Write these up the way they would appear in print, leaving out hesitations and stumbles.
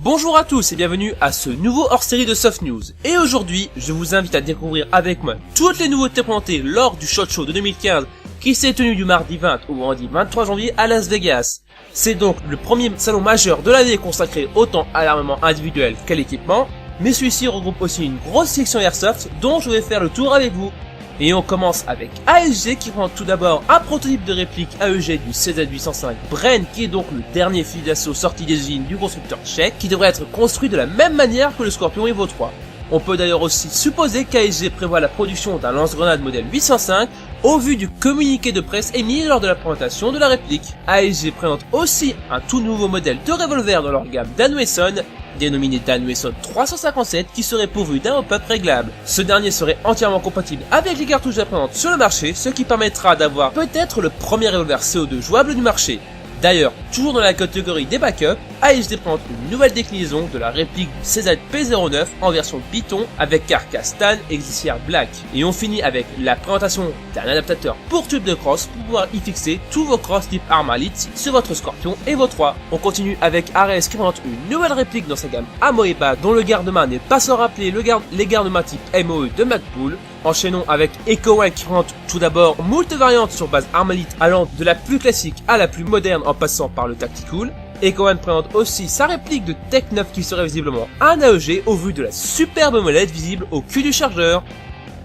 Bonjour à tous et bienvenue à ce nouveau hors-série de Soft News. Et aujourd'hui, je vous invite à découvrir avec moi toutes les nouveautés présentées lors du SHOT Show de 2015 qui s'est tenu du mardi 20 au vendredi 23 janvier à Las Vegas. C'est donc le premier salon majeur de l'année consacré autant à l'armement individuel qu'à l'équipement, mais celui-ci regroupe aussi une grosse section Airsoft dont je vais faire le tour avec vous. Et on commence avec ASG qui prend tout d'abord un prototype de réplique AEG du CZ805 Bren qui est donc le dernier fusil d'assaut sorti des usines du constructeur tchèque qui devrait être construit de la même manière que le Scorpion Evo 3. On peut d'ailleurs aussi supposer qu'ASG prévoit la production d'un lance-grenade modèle 805 au vu du communiqué de presse émis lors de la présentation de la réplique. ASG présente aussi un tout nouveau modèle de revolver dans leur gamme Dan Wesson, dénominé Dan Wesson 357 qui serait pourvu d'un hop-up réglable. Ce dernier serait entièrement compatible avec les cartouches présentes sur le marché, ce qui permettra d'avoir peut-être le premier revolver CO2 jouable du marché. D'ailleurs, toujours dans la catégorie des backups, ASG présente une nouvelle déclinaison de la réplique du CZ-P09 en version Python avec carcasse tan et glissière black. Et on finit avec la présentation d'un adaptateur pour tube de cross pour pouvoir y fixer tous vos cross type Armalite sur votre Scorpion Evo 3. On continue avec Ares qui présente une nouvelle réplique dans sa gamme Amoeba dont le garde-main n'est pas sans rappeler les garde-mains type MOE de Magpul. Enchaînons avec EcoOne qui présente tout d'abord moult variantes sur base Armalite allant de la plus classique à la plus moderne en passant par le Tactical. EcoOne présente aussi sa réplique de Tech 9 qui serait visiblement un AEG au vu de la superbe molette visible au cul du chargeur.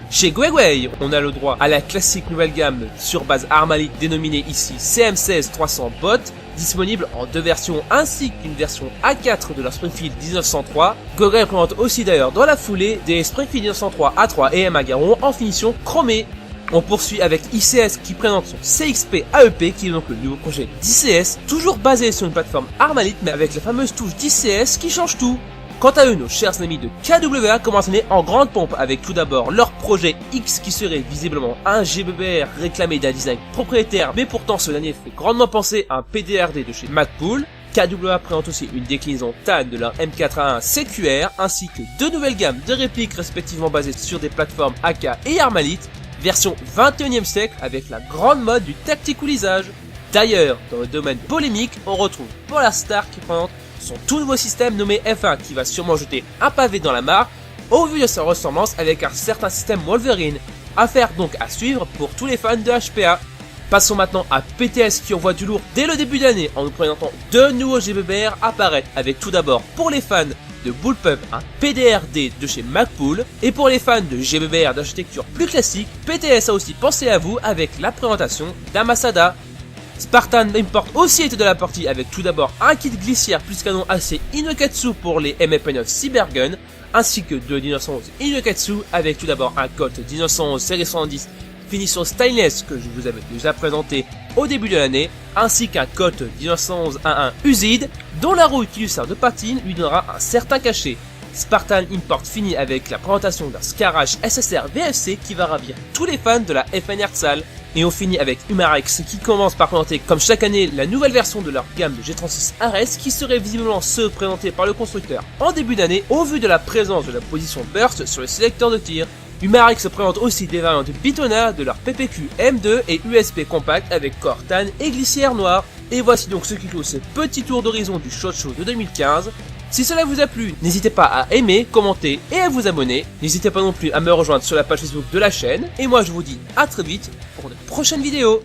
Chez Guewei, on a le droit à la classique nouvelle gamme sur base Armalite dénominée ici CM16 300 Bot, disponible en deux versions ainsi qu'une version A4 de leur Springfield 1903. Guewei présente aussi d'ailleurs dans la foulée des Springfield 1903 A3 et M Agaron en finition chromée. On poursuit avec ICS qui présente son CXP AEP qui est donc le nouveau projet d'ICS, toujours basé sur une plateforme Armalite mais avec la fameuse touche d'ICS qui change tout. Quant à eux, nos chers amis de KWA commencent l'année en grande pompe avec tout d'abord leur projet X qui serait visiblement un GBBR réclamé d'un design propriétaire mais pourtant ce dernier fait grandement penser à un PDRD de chez Magpul. KWA présente aussi une déclinaison TAN de leur M4A1 CQR ainsi que deux nouvelles gammes de répliques respectivement basées sur des plateformes AK et Armalite, version 21e siècle avec la grande mode du tacticalisage. D'ailleurs, dans le domaine polémique, on retrouve Polarstar qui présente son tout nouveau système nommé F1 qui va sûrement jeter un pavé dans la mare au vu de sa ressemblance avec un certain système Wolverine. Affaire donc à suivre pour tous les fans de HPA. Passons maintenant à PTS qui envoie du lourd dès le début d'année en nous présentant deux nouveaux GBBR apparaître avec tout d'abord pour les fans de Bullpup un PDRD de chez Magpul et pour les fans de GBBR d'architecture plus classique, PTS a aussi pensé à vous avec la présentation d'Amasada. Spartan Import aussi était de la partie avec tout d'abord un kit glissière plus canon AC Inokatsu pour les MF9 Cybergun ainsi que deux 1911 Inokatsu avec tout d'abord un Colt 1911 série 110 finition stainless que je vous avais déjà présenté au début de l'année ainsi qu'un Colt 1911 11 Usid dont la roue qui lui sert de patine lui donnera un certain cachet. Spartan Import finit avec la présentation d'un Scarache SSR VFC qui va ravir tous les fans de la FN Herzal. Et on finit avec Humarex qui commence par présenter comme chaque année la nouvelle version de leur gamme de G36 RS qui serait visiblement ceux présentés par le constructeur en début d'année au vu de la présence de la position Burst sur le sélecteur de tir. Humarex présente aussi des variantes Bitona de leur PPQ M2 et USP compact avec corps tan et glissière noire. Et voici donc ce qui clôt ce petit tour d'horizon du SHOT Show de 2015. Si cela vous a plu, n'hésitez pas à aimer, commenter et à vous abonner. N'hésitez pas non plus à me rejoindre sur la page Facebook de la chaîne. Et moi je vous dis à très vite pour de prochaines vidéos.